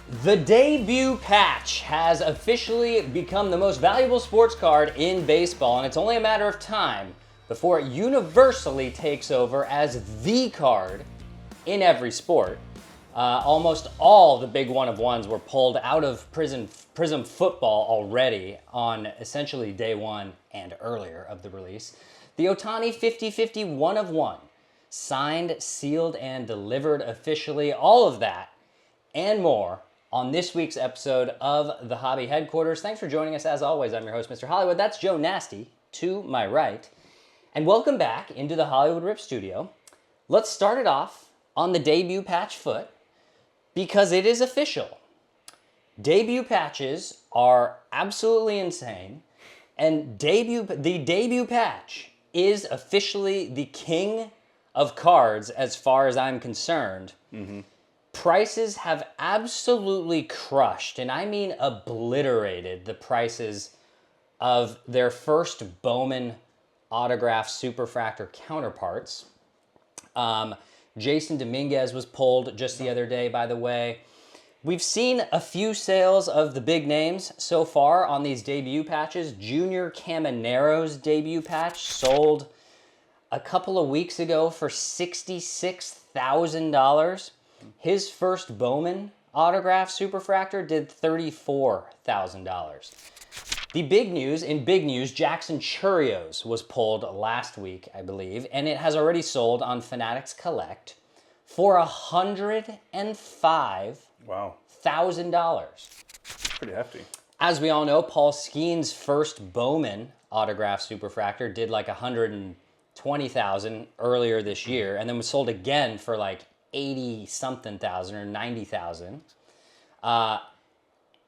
The debut patch has officially become the most valuable sports card in baseball, and it's only a matter of time before it universally takes over as the card in every sport. Almost all the big one-of-ones were pulled out of Prizm Football already on essentially day one and earlier of the release. The Ohtani 50-50 one-of-one, signed, sealed, and delivered officially. All of that and more on this week's episode of The Hobby Headquarters. Thanks for joining us. As always, I'm your host, Mr. Hollywood. That's Joe Nasty to my right. And welcome back into the Hollywood Rip Studio. Let's start it off on the debut patch foot because it is official. Debut patches are absolutely insane, and the debut patch is officially the king of cards as far as I'm concerned. Prices have absolutely crushed, and I mean obliterated, the prices of their first Bowman autograph superfractor counterparts. Jason Dominguez was pulled just the other day, by the way. We've seen a few sales of the big names so far on these debut patches. Junior Caminero's debut patch sold a couple of weeks ago for $66,000. His first Bowman autograph superfractor did $34,000. The big news, Jackson Churios was pulled last week, I believe, and it has already sold on Fanatics Collect for $105,000. Pretty hefty. As we all know, Paul Skeen's first Bowman autograph superfractor did like $120,000 earlier this year, and then was sold again for like 80-something thousand or 90,000.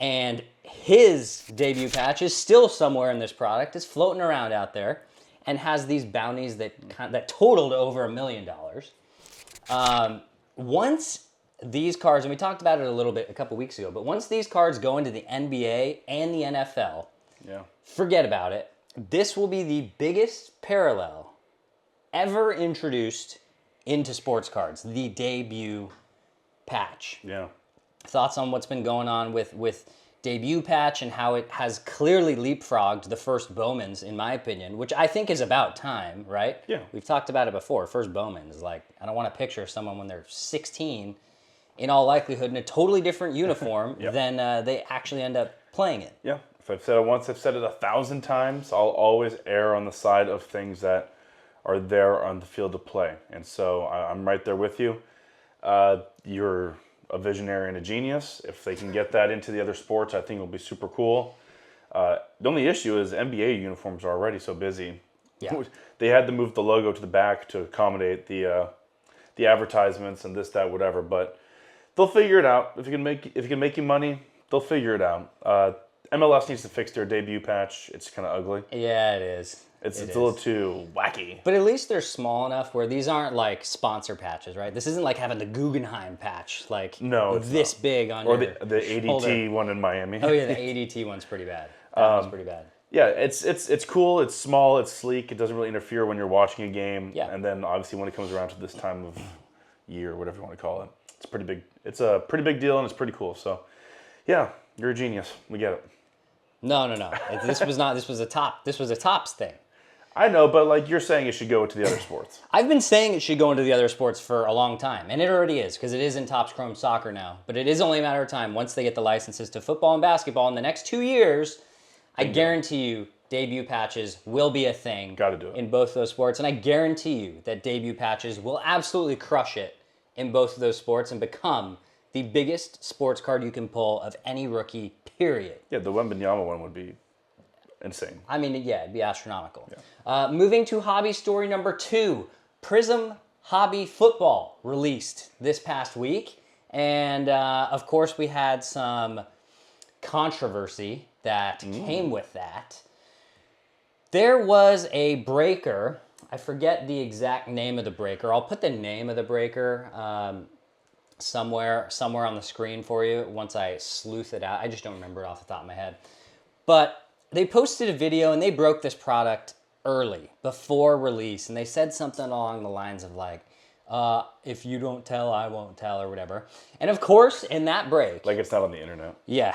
And his debut patch is still somewhere in this product. It's floating around out there and has these bounties that totaled over $1 million. Once these cards, and we talked about it a little bit a couple weeks ago, but once these cards go into the NBA and the NFL, forget about it. This will be the biggest parallel ever introduced into sports cards, the debut patch. Yeah. Thoughts on what's been going on with debut patch and how it has clearly leapfrogged the first Bowmans, in my opinion, which I think is about time, right? Yeah. We've talked about it before. First Bowman is like, I don't want to picture someone when they're 16, in all likelihood, in a totally different uniform than they actually end up playing it. Yeah. If I've said it once, I've said it 1,000 times. I'll always err on the side of things that are there on the field of play. And so I'm right there with you. You're a visionary and a genius. If they can get that into the other sports, I think it'll be super cool. The only issue is NBA uniforms are already so busy. Yeah. They had to move the logo to the back to accommodate the advertisements and this, that, whatever. But they'll figure it out. If it can make you money, they'll figure it out. MLS needs to fix their debut patch. It's kind of ugly. Yeah, it is. It's a little too wacky. But at least they're small enough where these aren't like sponsor patches, right? This isn't like having the Guggenheim patch, like this big on your the ADT shoulder. one in Miami. Oh yeah, the ADT one's pretty bad. That one's pretty bad. Yeah, it's cool. It's small. It's sleek. It doesn't really interfere when you're watching a game. Yeah. And then obviously when it comes around to this time of year, whatever you want to call it, it's pretty big. It's a pretty big deal and it's pretty cool. So, yeah, you're a genius. We get it. No. This was not. This was a Topps thing. I know, but like you're saying, it should go to the other sports. I've been saying it should go into the other sports for a long time, and it already is, because it is in Topps Chrome Soccer now. But it is only a matter of time once they get the licenses to football and basketball in the next 2 years. I guarantee you debut patches will be a thing. Gotta do it. In both those sports, and I guarantee you that debut patches will absolutely crush it in both of those sports and become the biggest sports card you can pull of any rookie, period. Yeah, the Wembanyama one would be insane. I mean, yeah, it'd be astronomical. Yeah. Moving to hobby story number 2, Prizm Hobby Football released this past week. And of course, we had some controversy that came with that. There was a breaker. I forget the exact name of the breaker. I'll put the name of the breaker somewhere on the screen for you once I sleuth it out. I just don't remember it off the top of my head. But they posted a video and they broke this product early, before release, and they said something along the lines of like, If you don't tell, I won't tell, or whatever. And of course, in that break... Like it's not on the internet. Yeah.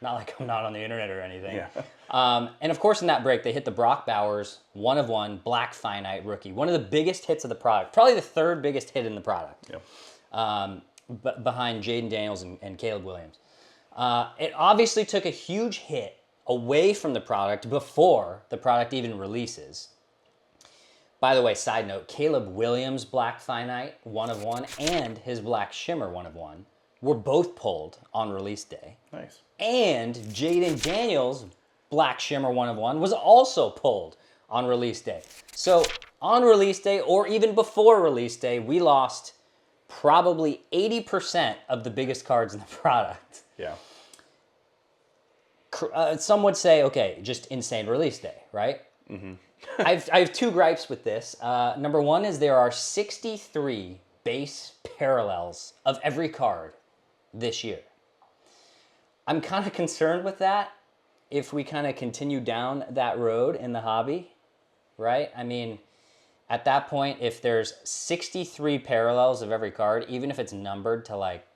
Not like I'm not on the internet or anything. Yeah. And of course, in that break, they hit the Brock Bowers 1/1 Black Finite rookie. One of the biggest hits of the product. Probably the third biggest hit in the product. Yeah. Behind Jaden Daniels and Caleb Williams. It obviously took a huge hit away from the product before the product even releases. By the way, side note, Caleb Williams' Black Finite 1/1 and his Black Shimmer 1/1 were both pulled on release day. Nice. And Jaden Daniels' Black Shimmer 1/1 was also pulled on release day. So on release day, or even before release day, we lost probably 80% of the biggest cards in the product. Yeah. Some would say, okay, just insane release day, right? Mm-hmm. I have two gripes with this. Number one is there are 63 base parallels of every card this year. I'm kind of concerned with that if we kind of continue down that road in the hobby, right? I mean, at that point, if there's 63 parallels of every card, even if it's numbered to like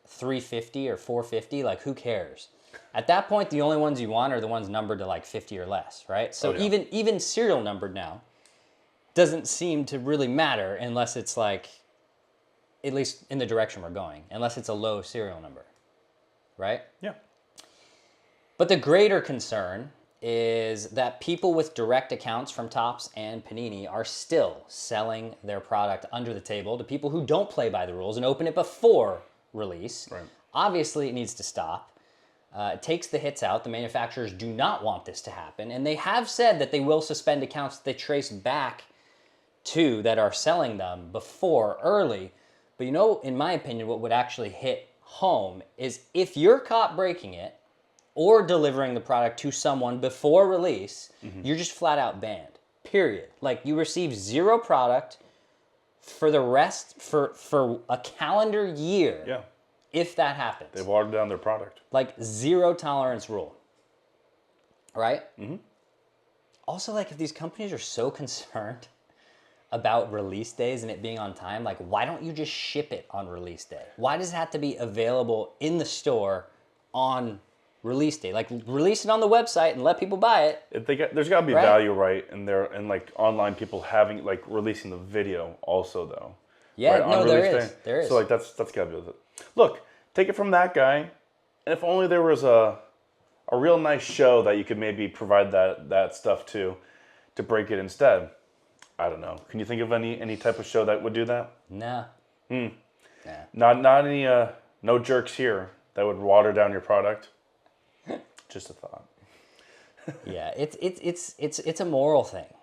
350 or 450, like who cares? At that point, the only ones you want are the ones numbered to like 50 or less, right? So even serial numbered now doesn't seem to really matter unless it's like, at least in the direction we're going, unless it's a low serial number, right? Yeah. But the greater concern is that people with direct accounts from Topps and Panini are still selling their product under the table to people who don't play by the rules and open it before release. Right. Obviously, it needs to stop. It takes the hits out. The manufacturers do not want this to happen, and they have said that they will suspend accounts that they trace back to that are selling them before early. But you know, in my opinion, what would actually hit home is if you're caught breaking it or delivering the product to someone before release, you're just flat out banned, period. Like, you receive zero product for the rest, for a calendar year. Yeah. If that happens. They watered down their product. Like, zero tolerance rule. Right? Mm-hmm. Also, like, if these companies are so concerned about release days and it being on time, like, why don't you just ship it on release day? Why does it have to be available in the store on release day? Like, release it on the website and let people buy it. There's got to be Right? value, right? And like online people having, like, releasing the video also, though. Yeah, right, no, there release is. day. There is. So like that's got to be with it. Look, take it from that guy, and if only there was a real nice show that you could maybe provide that stuff to break it instead. I don't know. Can you think of any type of show that would do that? Nah. Nah. Not any no jerks here that would water down your product. Just a thought. Yeah, it's a moral thing,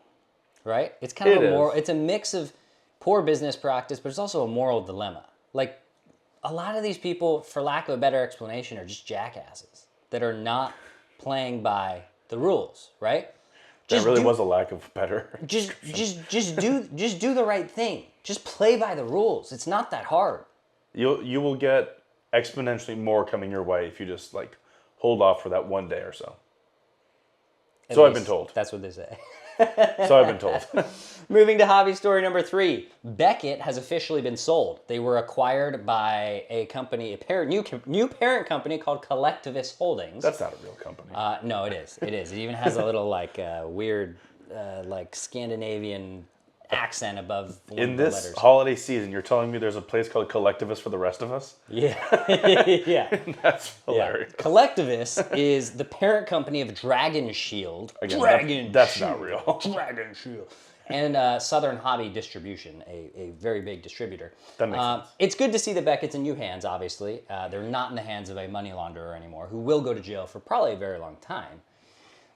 right? It's kind of a moral. It's a mix of poor business practice, but it's also a moral dilemma. Like, a lot of these people, for lack of a better explanation, are just jackasses that are not playing by the rules, right? That really was a lack of better. Just do the right thing. Just play by the rules. It's not that hard. You will get exponentially more coming your way if you just like hold off for that one day or so. So I've been told. That's what they say. So I've been told. Moving to hobby story number 3. Becket has officially been sold. They were acquired by a company, new parent company called Collectivist Holdings. That's not a real company. No, it is. It is. It even has a little like weird like Scandinavian accent above one In of the this letters. holiday season, you're telling me there's a place called Collectivist for the rest of us? Yeah. Yeah. That's hilarious. Yeah. Collectivist is the parent company of Dragon Shield. Again, that's not real. Dragon Shield. And Southern Hobby Distribution, a very big distributor. That makes sense. It's good to see the Beckett's in new hands, obviously. They're not in the hands of a money launderer anymore, who will go to jail for probably a very long time.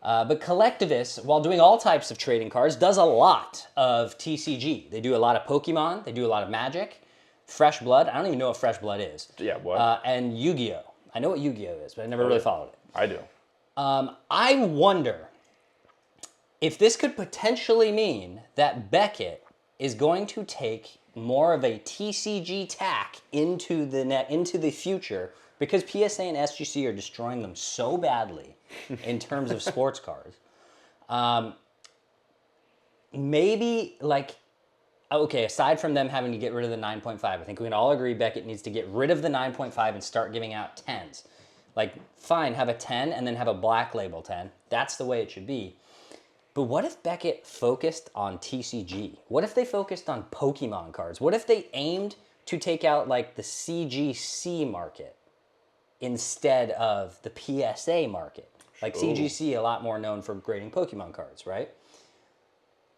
But Collectivist, while doing all types of trading cards, does a lot of TCG. They do a lot of Pokemon. They do a lot of Magic. Fresh Blood. I don't even know what Fresh Blood is. Yeah, what? And Yu-Gi-Oh! I know what Yu-Gi-Oh! Is, but I never really followed it. I do. I wonder if this could potentially mean that Beckett is going to take more of a TCG tack into the future, because PSA and SGC are destroying them so badly in terms of sports cards. Maybe like okay, aside from them having to get rid of the 9.5, I think we can all agree Beckett needs to get rid of the 9.5 and start giving out 10s. Like, fine, have a 10 and then have a black label 10. That's the way it should be. But what if Beckett focused on TCG? What if they focused on Pokemon cards? What if they aimed to take out like the CGC market instead of the PSA market? Like CGC, a lot more known for grading Pokemon cards, right?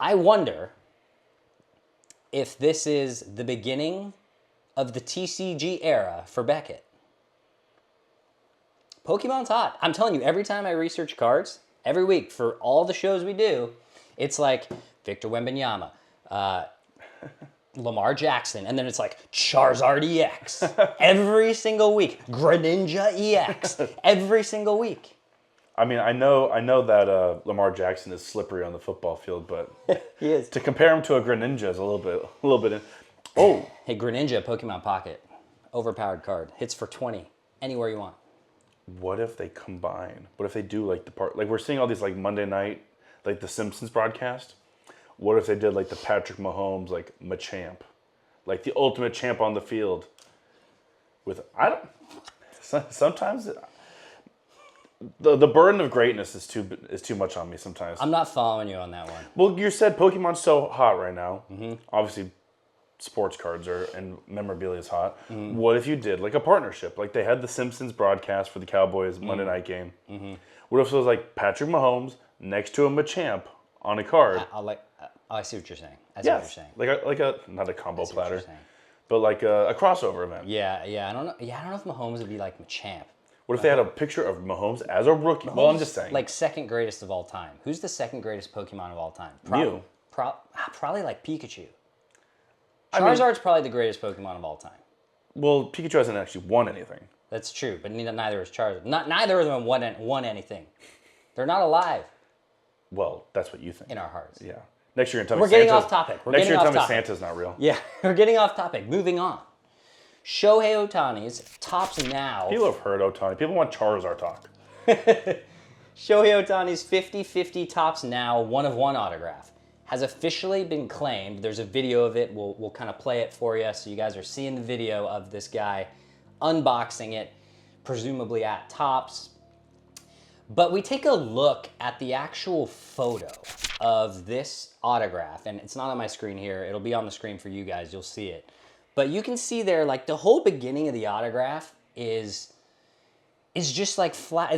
I wonder if this is the beginning of the TCG era for Beckett. Pokemon's hot. I'm telling you, every time I research cards, every week for all the shows we do, it's like Victor Wembanyama, Lamar Jackson, and then it's like Charizard EX. Every single week. Greninja EX. Every single week. I mean, I know that Lamar Jackson is slippery on the football field, but He is. to compare him to a Greninja is a little bit. Oh, Hey, Greninja, Pokemon Pocket. Overpowered card. Hits for 20. Anywhere you want. what if they combine? What if they do like the part? Like we're seeing all these like Monday night, like the Simpsons broadcast. What if they did like the Patrick Mahomes like Machamp, like the ultimate champ on the field? With sometimes. The burden of greatness is too much on me sometimes. I'm not following you on that one. Well, you said Pokemon's so hot right now. Mm-hmm. Obviously, sports cards and memorabilia is hot. Mm-hmm. What if you did like a partnership? Like they had the Simpsons broadcast for the Cowboys Monday night game. Mm-hmm. What if it was like Patrick Mahomes next to a Machamp on a card? I see what you're saying. I see what you're saying. Like a not a combo platter, but like a crossover event. Yeah. I don't know. Yeah, I don't know if Mahomes would be like Machamp. What if they had a picture of Mahomes as a rookie? Well, I'm just saying. Like second greatest of all time. Who's the second greatest Pokemon of all time? Mew. Probably like Pikachu. Charizard's probably the greatest Pokemon of all time. Well, Pikachu hasn't actually won anything. That's true, but neither is Charizard. Neither of them won anything. They're not alive. Well, that's what you think. In our hearts. Yeah. Next year you're going to tell me We're getting off topic. Next year you're going to tell me Santa's not real. Yeah, we're getting off topic. Moving on. Shohei Ohtani's tops now. People have heard Ohtani. People want Charizard talk. Shohei Ohtani's 50-50 tops now 1/1 autograph has officially been claimed. There's a video of it. We'll kind of play it for you so you guys are seeing the video of this guy unboxing it, presumably at Topps. But we take a look at the actual photo of this autograph, and it's not on my screen here. It'll be on the screen for you guys. You'll see it. But you can see there, like, the whole beginning of the autograph is just like flat.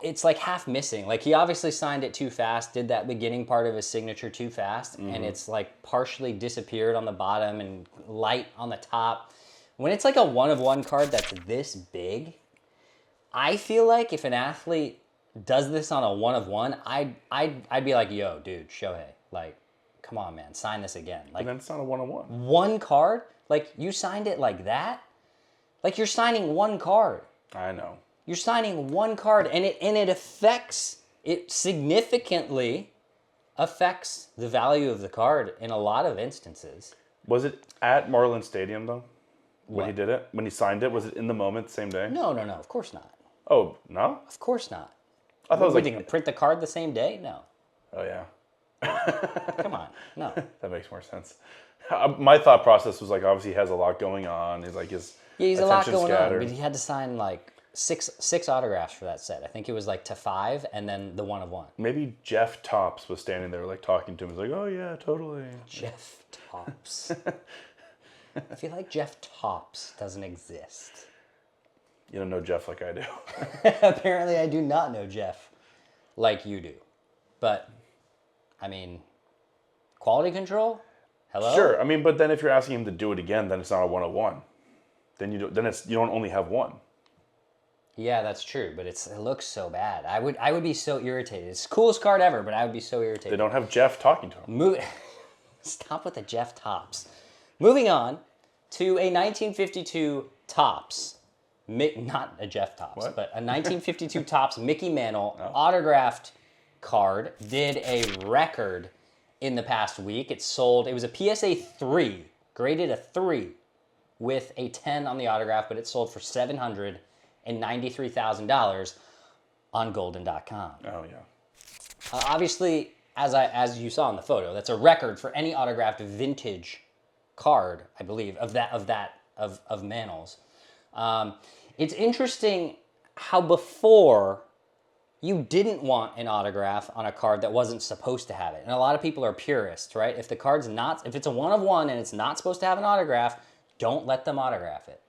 It's like half missing. Like, he obviously signed it too fast, did that beginning part of his signature too fast, and it's like partially disappeared on the bottom and light on the top. When it's like a 1/1 card that's this big, I feel like if an athlete does this on a 1/1, I'd be like, yo, dude, Shohei, like, come on, man, sign this again. Like, And then it's not a 1/1. One card? Like, you signed it like that? Like, you're signing one card. I know. You're signing one card, and it significantly affects the value of the card in a lot of instances. Was it at Marlin Stadium, though? When he did it? When he signed it? Was it in the moment, same day? No, of course not. Oh, no? Of course not. I thought it was like... Did you print the card the same day? No. Oh, yeah. Come on. No. That makes more sense. My thought process was like, obviously he has a lot going on. He's like he's a lot going on, but he had to sign like six autographs for that set. I think it was like to 5 and then the 1/1. Maybe Jeff Topps was standing there like talking to him. He's like, oh yeah, totally. Jeff Topps. I feel like Jeff Topps doesn't exist. You don't know Jeff like I do. Apparently I do not know Jeff like you do. But, I mean, quality control? Hello? Sure. I mean, but then if you're asking him to do it again, then it's not a 1/1. Then you don't only have one. Yeah, that's true, but it looks so bad. I would be so irritated. It's the coolest card ever, but I would be so irritated. They don't have Jeff talking to him. Stop with the Jeff Topps. Moving on to a 1952 Topps. Not a Jeff Topps, but a 1952 Topps Mickey Mantle autographed card. Did a record in the past week. It sold. It was a PSA 3, graded a 3 with a 10 on the autograph, but it sold for $793,000 on golden.com. Oh, yeah. Obviously, as you saw in the photo, that's a record for any autographed vintage card, I believe, of Mantle's. It's interesting how before you didn't want an autograph on a card that wasn't supposed to have it. And a lot of people are purists, right? If it's a 1 of 1 and it's not supposed to have an autograph, don't let them autograph it.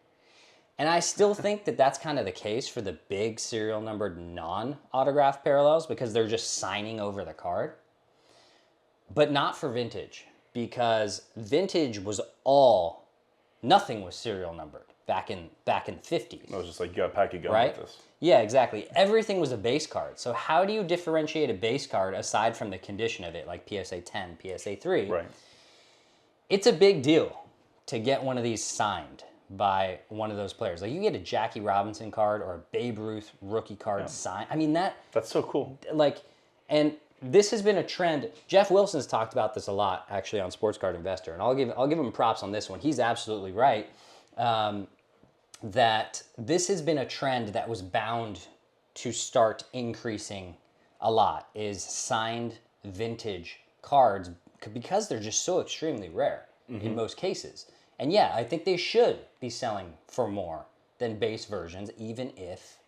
And I still think that that's kind of the case for the big serial numbered non-autograph parallels because they're just signing over the card. But not for vintage, because vintage was nothing was serial numbered back in the 50s. It was just like, you got to pack your gun right? with this. Yeah, exactly. Everything was a base card. So how do you differentiate a base card aside from the condition of it, like PSA 10, PSA 3? Right. It's a big deal to get one of these signed by one of those players. Like you get a Jackie Robinson card or a Babe Ruth rookie card signed. I mean, that's so cool. And this has been a trend. Jeff Wilson's talked about this a lot, actually, on Sports Card Investor, and I'll give him props on this one. He's absolutely right. That this has been a trend that was bound to start increasing a lot, is signed vintage cards because they're just so extremely rare in most cases. And yeah, I think they should be selling for more than base versions, even if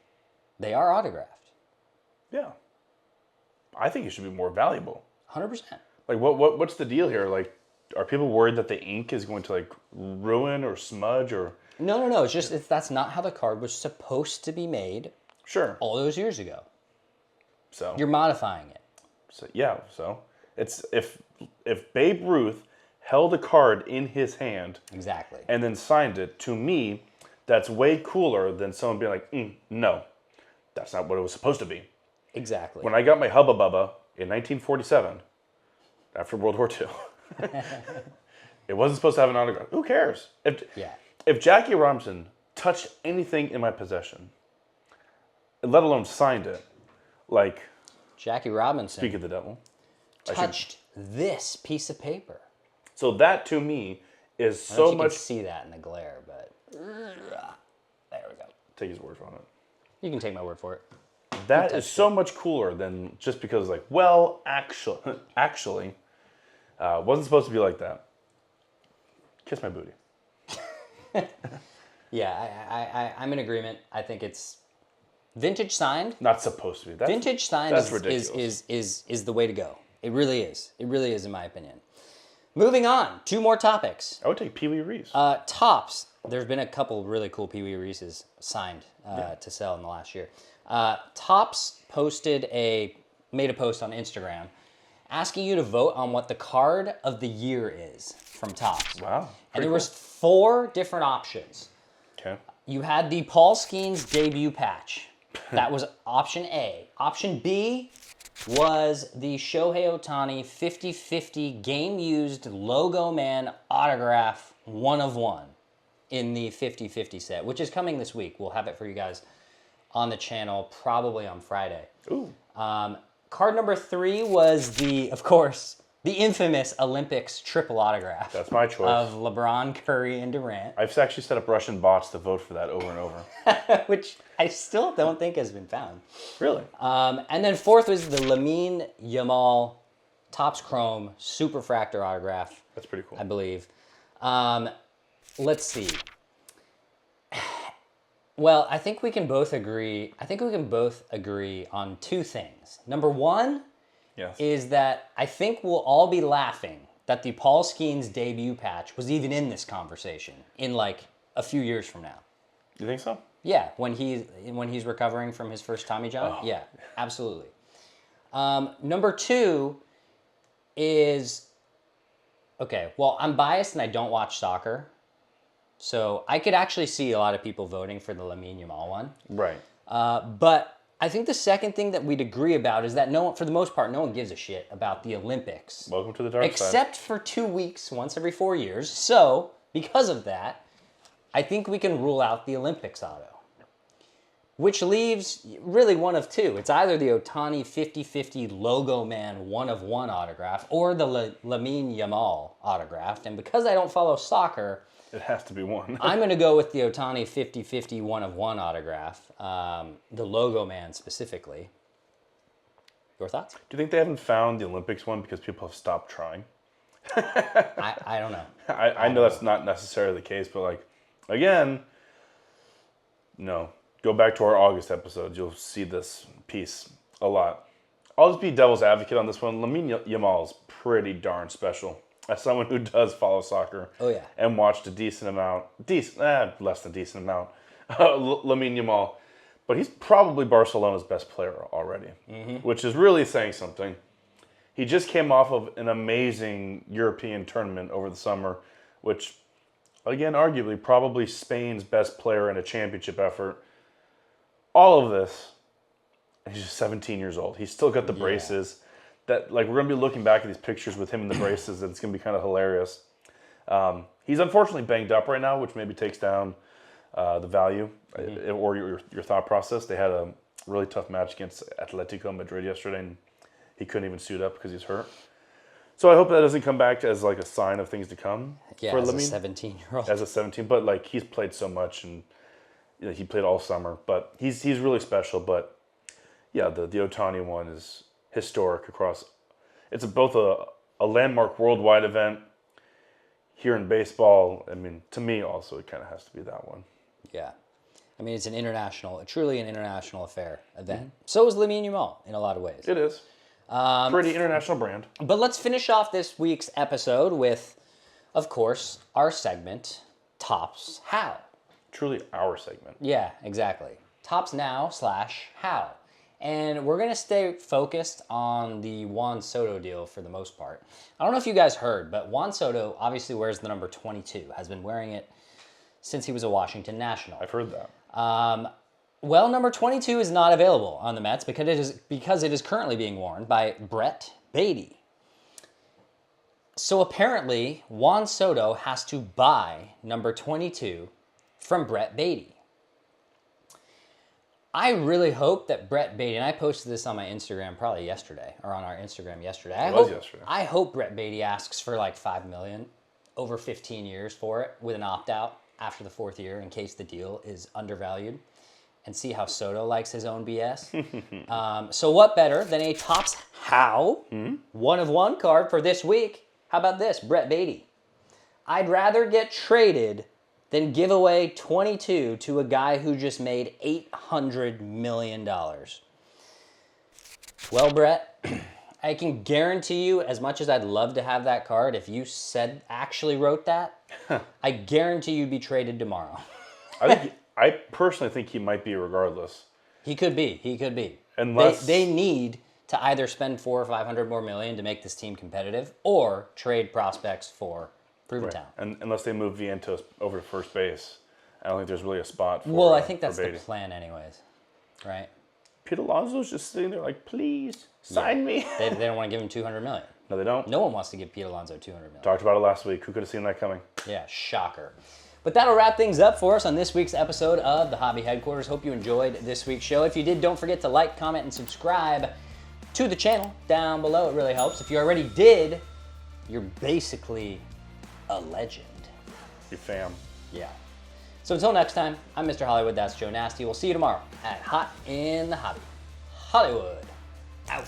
they are autographed. Yeah. I think it should be more valuable. 100%. Like, what's the deal here? Like, are people worried that the ink is going to, like, ruin or smudge or... No. It's just that's not how the card was supposed to be made. Sure. All those years ago. So you're modifying it. So yeah. So it's if Babe Ruth held a card in his hand, exactly, and then signed it, to me, that's way cooler than someone being like, no, that's not what it was supposed to be. Exactly. When I got my Hubba Bubba in 1947, after World War II, it wasn't supposed to have an autograph. Who cares? If Jackie Robinson touched anything in my possession, let alone signed it, like... Jackie Robinson... Speak of the devil. Touched this piece of paper. So that, to me, is so much... I don't know if you can see that in the glare, but... There we go. Take his word from it. You can take my word for it. That is so much cooler than just because, like, well, actually, wasn't supposed to be like that. Kiss my booty. Yeah, I'm in agreement. I think it's vintage signed. Not supposed to be. Vintage signed that's ridiculous. is the way to go. It really is. It really is, in my opinion. Moving on, 2 more topics. I would take Pee Wee Reese. Topps. There's been a couple really cool Pee Wee Reeses signed to sell in the last year. Topps made a post on Instagram asking you to vote on what the card of the year is from Topps. Wow. And there was 4 different options. Okay. You had the Paul Skeens debut patch. That was option A. Option B was the Shohei Ohtani 50/50 game-used Logo Man autograph 1 of 1 in the 50/50 set, which is coming this week. We'll have it for you guys on the channel probably on Friday. Ooh. Card number 3 was of course, the infamous Olympics triple autograph. That's my choice. Of LeBron, Curry, and Durant. I've actually set up Russian bots to vote for that over and over. Which I still don't think has been found. Really? And then 4th was the Lamine Yamal Topps Chrome Superfractor autograph. That's pretty cool. I believe. Let's see. Well, I think we can both agree. I think we can both agree on 2 things. Number 1 is that I think we'll all be laughing that the Paul Skeens debut patch was even in this conversation in like a few years from now. You think so? Yeah, when he's recovering from his first Tommy John. Oh. Yeah, absolutely. Number 2 is, okay, well, I'm biased and I don't watch soccer. So I could actually see a lot of people voting for the Lamine Yamal one. Right. But I think the second thing that we'd agree about is that for the most part, no one gives a shit about the Olympics. Welcome to the dark side. Except for 2 weeks, once every 4 years. So, because of that, I think we can rule out the Olympics auto. Which leaves really one of 2. It's either the Ohtani 50/50 Logo Man 1 of 1 autograph or the Lamine Yamal autograph. And because I don't follow soccer... It has to be 1. I'm going to go with the Ohtani 50/50 1 of 1 autograph, the Logo Man specifically. Your thoughts? Do you think they haven't found the Olympics one because people have stopped trying? I don't know. I know that's not necessarily the case, but like, again, no. Go back to our August episodes. You'll see this piece a lot. I'll just be devil's advocate on this one. Lamine Yamal is pretty darn special. As someone who does follow soccer and watched a decent amount, less than decent amount, Lamine Yamal. But he's probably Barcelona's best player already, which is really saying something. He just came off of an amazing European tournament over the summer, which, again, arguably probably Spain's best player in a championship effort. All of this, he's just 17 years old. He's still got the braces. That, like, we're going to be looking back at these pictures with him in the braces, and it's going to be kind of hilarious. He's unfortunately banged up right now, which maybe takes down the value or your thought process. They had a really tough match against Atletico Madrid yesterday, and he couldn't even suit up because he's hurt. So I hope that doesn't come back as like a sign of things to come for Lamine. As a 17-year-old. As a 17, but like he's played so much, and he played all summer. But he's really special. But yeah, the Ohtani one is historic across. It's both a landmark worldwide event here in baseball. I mean, to me also, it kind of has to be that one. Yeah. I mean, it's truly an international event. So is Lamine Yamal in a lot of ways. It is. Pretty international brand. But let's finish off this week's episode with, of course, our segment, Tops How. Truly our segment. Yeah, exactly. Tops Now / How. And we're going to stay focused on the Juan Soto deal for the most part. I don't know if you guys heard, but Juan Soto obviously wears the number 22, has been wearing it since he was a Washington National. I've heard that. Well, number 22 is not available on the Mets because it is currently being worn by Brett Baty. So apparently, Juan Soto has to buy number 22 from Brett Baty. I really hope that Brett Baty, and I posted this on my Instagram probably yesterday, or on our Instagram yesterday. I hope Brett Baty asks for like $5 million over 15 years for it with an opt-out after the 4th year in case the deal is undervalued, and see how Soto likes his own BS. So what better than a Tops How 1-of-1 card for this week? How about this, Brett Baty? I'd rather get traded than give away 22 to a guy who just made $800 million. Well, Brett, I can guarantee you, as much as I'd love to have that card, if you actually wrote that, I guarantee you'd be traded tomorrow. I personally think he might be regardless. He could be. Unless they need to either spend $400 or $500 more million to make this team competitive, or trade prospects for proven talent. And unless they move Vientos over to first base, I don't think there's really a spot for Well, I think that's the Baty. plan anyways, right? Pete Alonso's just sitting there like, please, sign me. They don't want to give him $200 million. No, they don't. No one wants to give Pete Alonso $200 million. Talked about it last week. Who could have seen that coming? Yeah, shocker. But that'll wrap things up for us on this week's episode of the Hobby Headquarters. Hope you enjoyed this week's show. If you did, don't forget to like, comment, and subscribe to the channel down below. It really helps. If you already did, you're basically a legend. You fam. Yeah. So until next time, I'm Mr. Hollywood. That's Joe Nasty. We'll see you tomorrow at Hot in the Hobby. Hollywood out.